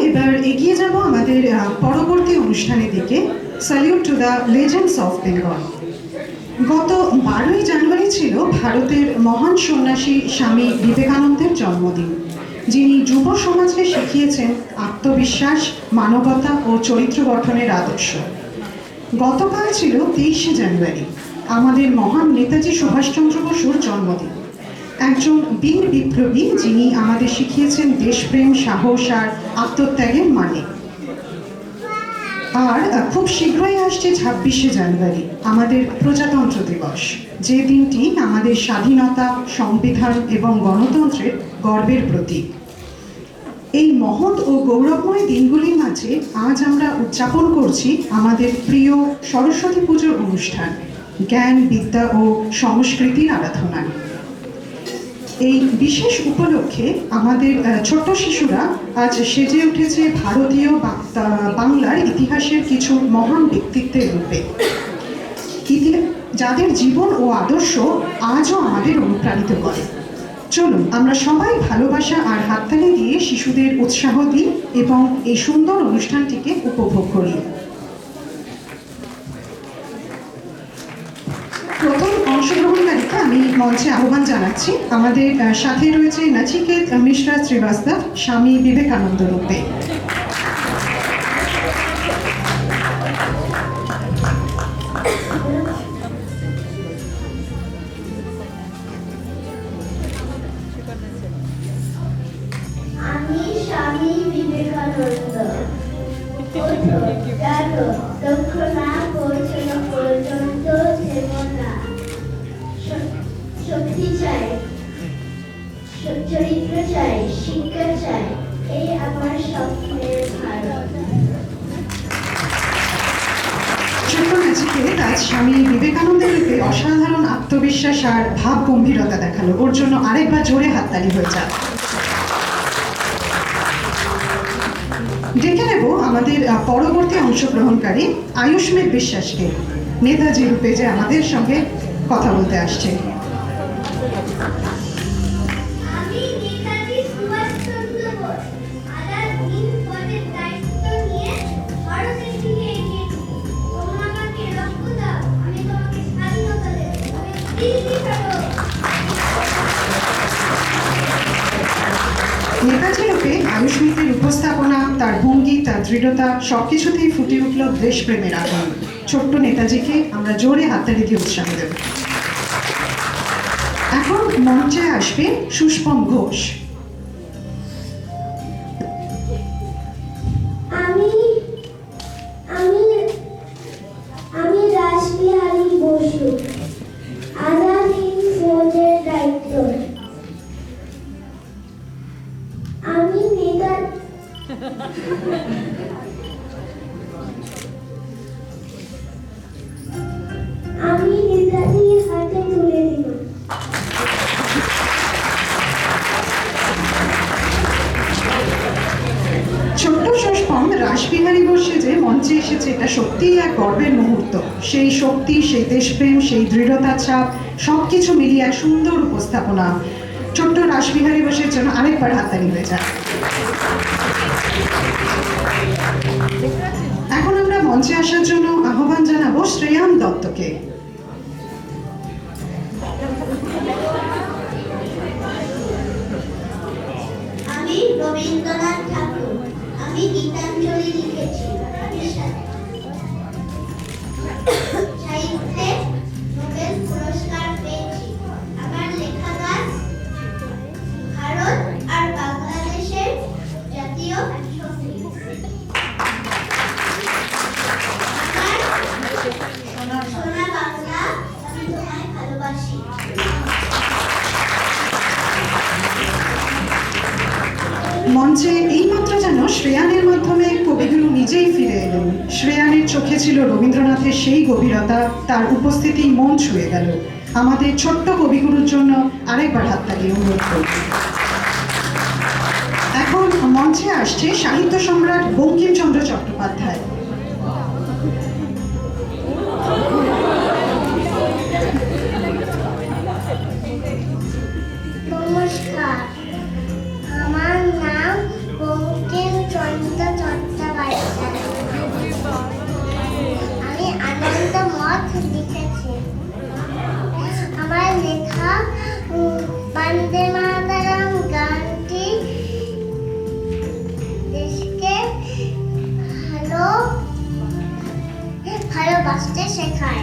এবার এগিয়ে যাব আমাদের পরবর্তী অনুষ্ঠানের দিকে। Salute to the legends of Bengal. গত 12ই জানুয়ারি ছিল ভারতের মহান সন্ন্যাসী স্বামী বিবেকানন্দের জন্মদিন, যিনি যুব সমাজকে শিখিয়েছেন আত্মবিশ্বাস, মানবতা ও চরিত্র গঠনের আদর্শ। গতকাল ছিল 23শে জানুয়ারি, আমাদের মহান নেতাজি সুভাষচন্দ্র বসুর জন্মদিন। একজন বীর বিপ্লবী, যিনি আমাদের শিখিয়েছেন দেশপ্রেম, সাহস আর আত্মত্যাগের মানে। আর খুব শীঘ্রই আসছে 26শে জানুয়ারি, আমাদের প্রজাতন্ত্র দিবস, যে দিনটি আমাদের স্বাধীনতা, সংবিধান এবং গণতন্ত্রের গর্বের প্রতীক। এই মহৎ ও গৌরবময় দিনগুলির মাঝে আজ আমরা উদযাপন করছি আমাদের প্রিয় সরস্বতী পুজোর অনুষ্ঠান, জ্ঞান, বিদ্যা ও সংস্কৃতির আরাধনা। এই বিশেষ উপলক্ষে আমাদের ছোট্ট শিশুরা আজ সেজে উঠেছে ভারতীয় বাংলার ইতিহাসের কিছু মহান ব্যক্তিত্বের রূপে, যাদের জীবন ও আদর্শ আজও আমাদের অনুপ্রাণিত করে। চলুন আমরা সবাই ভালোবাসা আর হাততালি দিয়ে শিশুদের উৎসাহ দিই এবং এই সুন্দর অনুষ্ঠানটিকে উপভোগ করি। প্রথম অংশগ্রহণকারীকে আমি মঞ্চে আহ্বান জানাচ্ছি। আমাদের সাথে রয়েছে নচিকেত মিশ্রা শ্রীবাস্তব, স্বামী বিবেকানন্দ রূপে। আমি স্বামী বিবেকানন্দ। জানো, লক্ষ্য না পৌঁছানো পর্যন্ত থেমো না। শক্তি চাই, চরিত্র চাই, শিক্ষা চাই, এই আমার স্বপ্নের ভারত। ছোট্ট নচিকেত আজ স্বামী বিবেকানন্দের রূপে অসাধারণ আত্মবিশ্বাস আর ভাব গম্ভীরতা দেখালো। ওর জন্য আরেকবার জোরে হাততালি হয়ে যাক। ডেকে নেব আমাদের পরবর্তী অংশগ্রহণকারী আয়ুষ্মের বিশ্বাসকে, নেতাজি রূপে যে আমাদের সঙ্গে কথা বলতে আসছে। আমি নেতাজি সুভাষচন্দ্র বোস, আজাদ হিন্দ ফৌজের দায়িত্ব নিয়ে ভারতের দিকে এগিয়েছি। তোমরা আমাকে রক্ত দাও, আমি তোমাকে স্বাধীনতা দেব। দিল্লি ছাড়ো। নেতাজি রূপে আয়ুষ্মিতের উপস্থাপনা, তার ভঙ্গি, তার দৃঢ়তা সবকিছুতেই ফুটে উঠল দেশপ্রেমের আগুন। ছোট্ট নেতাজিকে আমরা জোরে হাততালি দিয়ে উৎসাহ দেব। এখন মঞ্চে আসবে সুষ্পম ঘোষ। আমি আমি আমি রাসবিহারী বসু, আজাদ হিন্দ ফৌজের দায়িত্ব। আমি নেতাজির হাতে তুলে দিব। ছোট্ট সুষ্পম রাসবিহারী বসে যে মঞ্চে এসেছে, এটা সত্যিই এক গর্বের মুহূর্ত। সেই শক্তি, সেই দেশপ্রেম, সেই দৃঢ়তার ছাপ সবকিছু মিলিয়ে এক সুন্দর উপস্থাপনা। ছোট্ট রাসবিহারী বসের জন্য আরেকবার হাততালি হয়ে যায়। এখন আমরা মঞ্চে আসার জন্য আহ্বান জানাবো শ্রেয়ান দত্তকে। আমি রবীন্দ্রনাথ ঠাকুর, আমি গীতাঞ্জলি লিখেছি। সাহিত্যে নোবেল পুরস্কার পেয়েছি। আমার লেখা গান ভারত আর বাংলাদেশের জাতীয় সঙ্গীত। আমার সোনা বাংলা, আমি তোমায় ভালোবাসি। মঞ্চে এইমাত্র যেন শ্রেয়ানের মাধ্যমে কবিগুরু নিজেই ফিরে এলেন। শ্রেয়ানের চোখে ছিল রবীন্দ্রনাথের সেই গভীরতা, তার উপস্থিতি মন ছুঁয়ে গেল। আমাদের ছোট্ট কবিগুরুর জন্য আরেকবার হাততালি অনুরোধ করব। এখন মঞ্চে আসছে সাহিত্য সম্রাট বঙ্কিমচন্দ্র চট্টোপাধ্যায়। নমস্কার, আমার নাম বঙ্কিমচন্দ্র বাঁচতে শেখায়।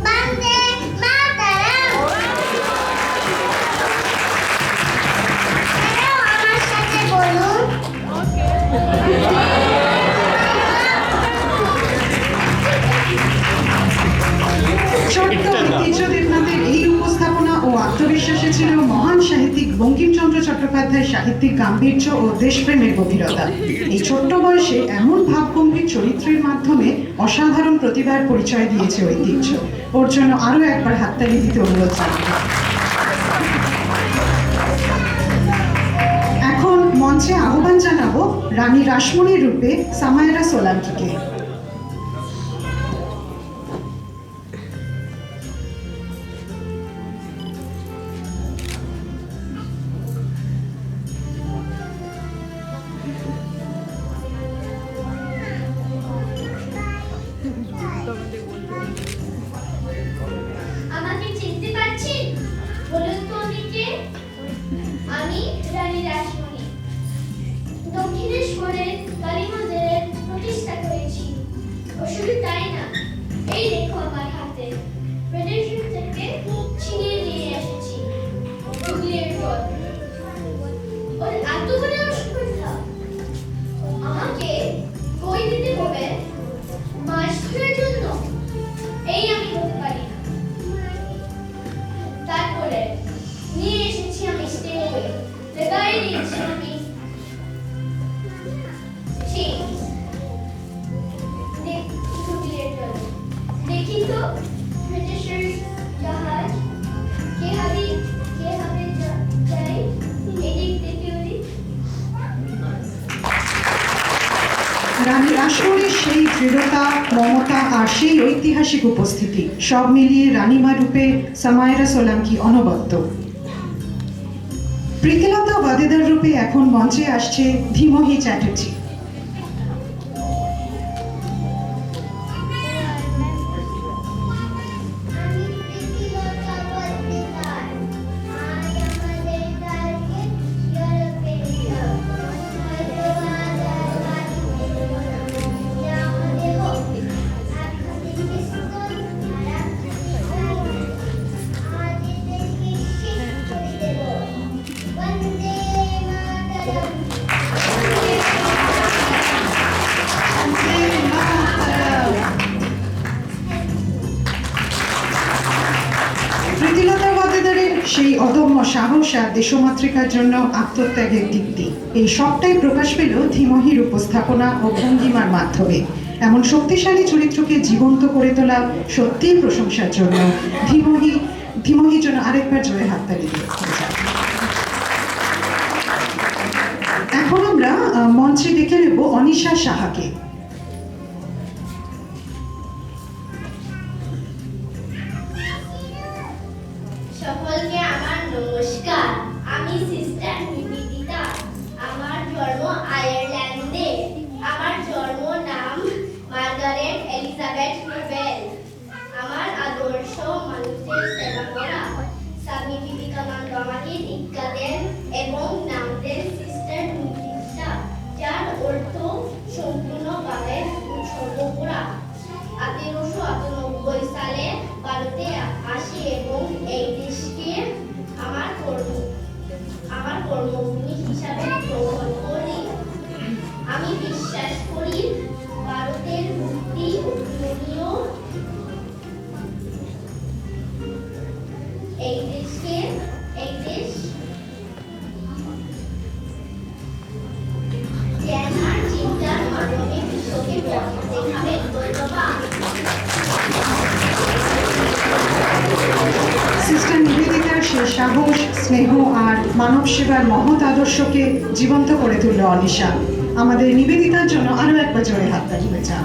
বন্দে মাতরম। আমার সাথে বলুন। ছোট্ট ঐতিহ্য দেবনাথের এই উপস্থাপনা ও আত্মবিশ্বাসে ছিল মহান সাহিত্যিক বঙ্কিমচন্দ্র চট্টোপাধ্যায়ের সাহিত্যিক গাম্ভীর্য ও দেশপ্রেমের গভীরতা। এই ছোট্ট বয়সে এমন ভাবগম্ভীর চরিত্রের মাধ্যমে অসাধারণ প্রতিভার পরিচয় দিয়েছে ঐতিহ্য। ওর জন্য আরো একবার হাততালি দিতে অনুরোধ জানাবো। এখন মঞ্চে আহ্বান জানাবো রানী রাসমণির রূপে সামায়রা সোলাঙ্কিকে। আমাকে চিনতে পারছেন? বলুন তো আমি কে? আমি রানী রাসমণি। দক্ষিণেশ্বরের কালী মন্দিরের প্রতিষ্ঠা করেছি। ও শুধু তাই না, এই দেখো আমার হাতে প্রদেশ থেকে ছিনিয়ে নিয়ে এসেছি হুগলির জল। ওর এত বড় অসুবিধা, আমাকে বই দিতে হবে মাস ধরার জন্য। এই আমি করতে পারি না। তারপরে নিয়ে এসেছি আমি স্টেল বই, লাগাই দিয়েছি আমি চেইনস। দেখি তো ব্রিটিশের জাহাজ কিভাবে যায় এদিক থেকে ওদিক। রানী রাসমণির সেই দৃঢ়তা, মমতা আর সেই ঐতিহাসিক উপস্থিতি সব মিলিয়ে রানীমা রূপে সামায়রা সোলাঙ্কি অনবদ্য। প্রীতিলতা ওয়াদেদার রূপে এখন মঞ্চে আসছে ধীমহি চ্যাটার্জি। আমি প্রীতিলতা ওয়াদেদার। আজ আমাদের টার্গেট ইউরোপের ক্লাব। হয়তো আজ আর বাড়িতে দেবো না। জামা দেবো, একখানি পিস্তল আর একখানি রাইফেল। আমাদের দেশকে শেষ করে দেবো। বন্দে মাতরম। প্রীতিলতা ওয়াদেদারের সেই অদম্য সাহস আর দেশমাতৃকার জন্য আত্মত্যাগের দীপ্তি, এই সবটাই প্রকাশ পেল ধীমহির উপস্থাপনা ও ভঙ্গিমার মাধ্যমে। এমন শক্তিশালী চরিত্রকে জীবন্ত করে তোলা সত্যিই প্রশংসার জন্য। ধীমহির জন্য আরেকবার জোরে হাততালি দিয়ে এখন আমরা মঞ্চে ডেকে নেব অনিশা সাহাকে। সকলকে আমার নমস্কার। আমি সিস্টার নিবেদিতা। আমার জন্ম আয়ারল্যান্ডে। আমার জন্ম নাম মার্গারেট এলিজাবেথ নোবেল। আমার আদর্শ মানুষের সেবা করা। স্বামী বিবেকানন্দ আমাকে দীক্ষা দেন এবং নাম দেন সিস্টার নিবেদিতা, যার অর্থ সম্পূর্ণভাবে উৎসর্গ করা। 1898 সালে ভারতে আসি এবং এই দেশকে আমার কর্মভূমি হিসাবে গ্রহণ করি। আমি বিশ্বাস করি ভারতের মুক্তি অপূরণীয়। এই দেশ জ্ঞান চিন্তার মাধ্যমে বিশ্বকে পথ দেখাবে। ধন্যবাদ। সিস্টার নিবেদিতার সেই সাহস, স্নেহ আর মানব সেবার মহৎ আদর্শকে জীবন্ত করে তুলল অনিশা। আমাদের নিবেদিতার জন্য আরো একবার জোরে হাততালি হয়ে যান।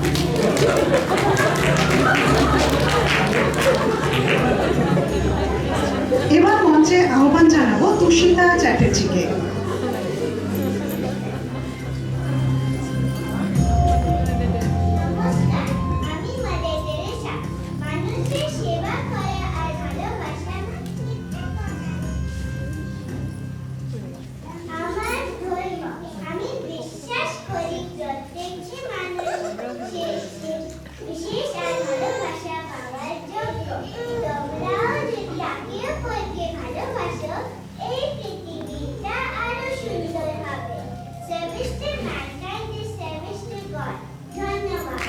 এবার মঞ্চে আহ্বান জানাবো তুষিতা চ্যাটার্জিকে। নমস্কার, আমি মাদার তেরেসা। মানুষের সেবা করা আর ভালোবাসা আমার ধর্ম। আমি বিশ্বাস করি প্রত্যেকটি মানুষ বিশেষ আর ভালোবাসা পাওয়ার যোগ্য। তোমরাও যদি একে অপরকে ভালোবাসো, এই পৃথিবীটা আরো সুন্দর হবে। Service to mankind is service to God. ধন্যবাদ।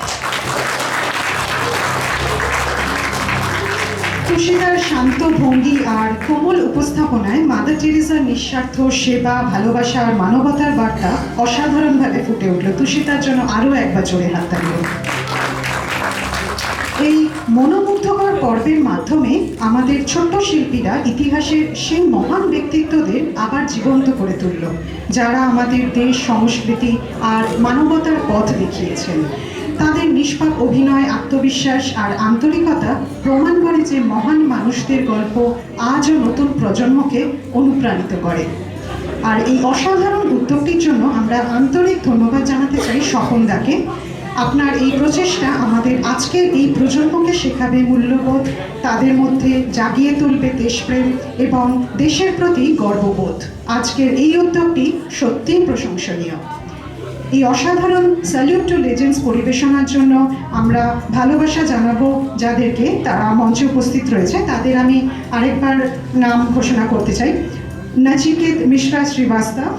তুষিতার শান্ত ভঙ্গি আর কোমল উপস্থাপনায় মাদার টেরেসার নিঃস্বার্থ সেবা, ভালোবাসা আর মানবতার বার্তা অসাধারণভাবে ফুটে উঠল। তুষিতার জন্য আরও একবার জোরে হাততালি হোক। এই মনোমুগ্ধকর পর্বের মাধ্যমে আমাদের ছোট্ট শিল্পীরা ইতিহাসের সেই মহান ব্যক্তিত্বদের আবার জীবন্ত করে তুলল, যারা আমাদের দেশ, সংস্কৃতি আর মানবতার পথ দেখিয়েছেন। তাদের নিষ্পাপ অভিনয়, আত্মবিশ্বাস আর আন্তরিকতা প্রমাণ করে যে মহান মানুষদের গল্প আজও নতুন প্রজন্মকে অনুপ্রাণিত করে। আর এই অসাধারণ উদ্যোগটির জন্য আমরা আন্তরিক ধন্যবাদ জানাতে চাই স্বপনদাকে। আপনার এই প্রচেষ্টা আমাদের আজকের এই প্রজন্মকে শেখাবে মূল্যবোধ, তাদের মধ্যে জাগিয়ে তুলবে দেশপ্রেম এবং দেশের প্রতি গর্ববোধ। আজকের এই উদ্যোগটি সত্যিই প্রশংসনীয়। এই অসাধারণ স্যালিউট টু লেজেন্ডস পরিবেশনার জন্য আমরা ভালোবাসা জানাবো যাদেরকে, তারা মঞ্চে উপস্থিত রয়েছে। তাদের আমি আরেকবার নাম ঘোষণা করতে চাই। নচিকেত মিশ্রা শ্রীবাস্তব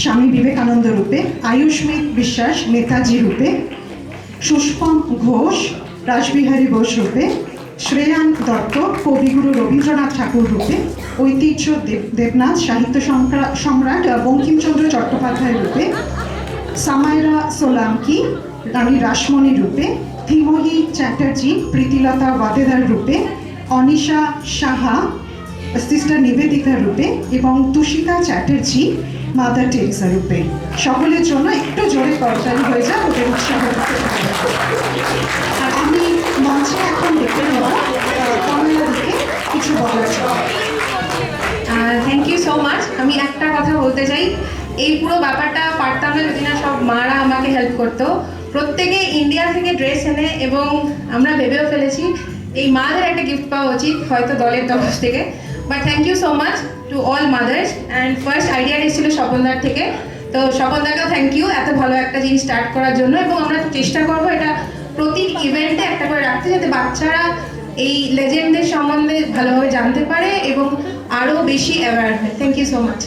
স্বামী বিবেকানন্দ রূপে, আয়ুষ্মিত বিশ্বাস নেতাজি রূপে, সুষ্পম ঘোষ রাসবিহারী বোস রূপে, শ্রেয়ান দত্ত কবিগুরু রবীন্দ্রনাথ ঠাকুর রূপে, ঐতিহ্য দেবনাথ সাহিত্য সম্রাট বঙ্কিমচন্দ্র চট্টোপাধ্যায় রূপে, সামাইরা সোলাঙ্কি রানী রাসমণি রূপে, থিমোহি চ্যাটার্জি প্রীতিলতা ওয়াদেদার রূপে, অনিশা সাহা সিস্টার নিবেদিতা রূপে এবং তুষিতা চ্যাটার্জি মাদার টেরেসা রূপে। সকলের জন্য একটু জোরে করতালি হয়ে যায়, ওদের উৎসাহ দিতে হবে। আর আমি মঞ্চে এখন দেখতে নেব কমলা দিকে কিছু বলার জন্য। Thank you so much. আমি একটা কথা বলতে চাই, এই পুরো ব্যাপারটা পারতাম না যদি না সব মারা আমাকে হেল্প করতো। প্রত্যেকে ইন্ডিয়া থেকে ড্রেস এনে, এবং আমরা ভেবেও ফেলেছি এই মাদের একটা গিফট পাওয়া উচিত, হয়তো দলের তরফ থেকে। But thank you so much to all mothers. And first আইডিয়াটা এসেছিলো স্বপনদার থেকে, তো স্বপনদাকেও থ্যাংক ইউ এত ভালো একটা জিনিস স্টার্ট করার জন্য। এবং আমরা চেষ্টা করবো এটা প্রতি ইভেন্টে একটা করে রাখতে, যাতে বাচ্চারা এই লেজেন্ডদের সম্বন্ধে ভালোভাবে জানতে পারে এবং আরও বেশি অ্যাওয়ার হয়। Thank you so much.